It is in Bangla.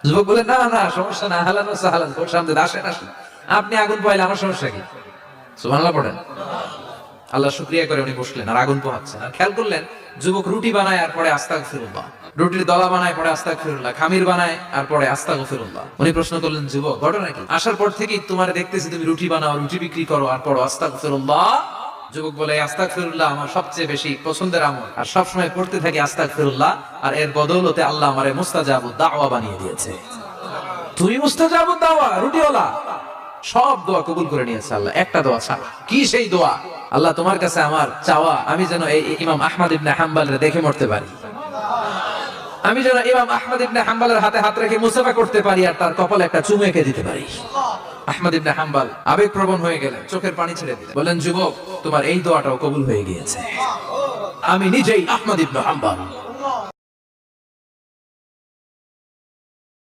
যুবক বলে, না না সমস্যা না, হালান সাহালান, ওর সামনে আসেন আসেন, আপনি আগুন পোহাইলে আমার সমস্যা কি? সুবহানাল্লাহ পড়েন। আল্লাহ শুকরিয়া করে উনি বসলেন আর আগুন পোহাচ্ছেন। আর খেয়াল করলেন যুবক রুটি বানায় আর পরে আস্তাগফিরুল্লাহ, রুটির দলা বানায় পরে আস্তাগফিরুল্লাহ, খামির বানায় আর পরে আস্তাগফিরুল্লাহ। উনি প্রশ্ন করলেন, যুবক ঘটনা কি? আসার পর থেকেই তোমার দেখতেছি তুমি রুটি বানাও, রুটি বিক্রি করো আর পড়ো আস্তাগফিরুল্লাহ। যুবক বলে, আস্তাগফিরুল্লাহ আমার সবচেয়ে বেশি পছন্দের আমল, আর সবসময় পড়তে থাকি আস্তাগফিরুল্লাহ, আর এর বদৌলতে আল্লাহ আমারে মুস্তাজাবুদ দাওয়া বানিয়ে দিয়েছে। তুমি মুস্তাজাবুদ দাওয়া, রুটিওয়ালা। সব দোয়া কবুল করে নিয়েছে আল্লাহ, একটা দোয়া ছাড়া। কি সেই দোয়া? আল্লাহ তোমার কাছে আমার চাওয়া, আমি যেন এই ইমাম আহমদ ইবনে হাম্বলের দেখে মরতে পারি, আমি যেন ইমাম আহমদ ইবনে হাম্বলের হাতে হাত রেখে মুসাফা করতে পারি আর তার কপালে একটা চুমু এঁকে দিতে পারি। আহমদ ইবনে হাম্বল আবেগপ্রবণ হয়ে গেলেন, চোখের পানি ছেড়ে দিলেন, বলেন, যুবক তোমার এই দোয়াটাও কবুল হয়ে গিয়েছে। আমি নিজেই আহমদ ইবনে হাম্বল।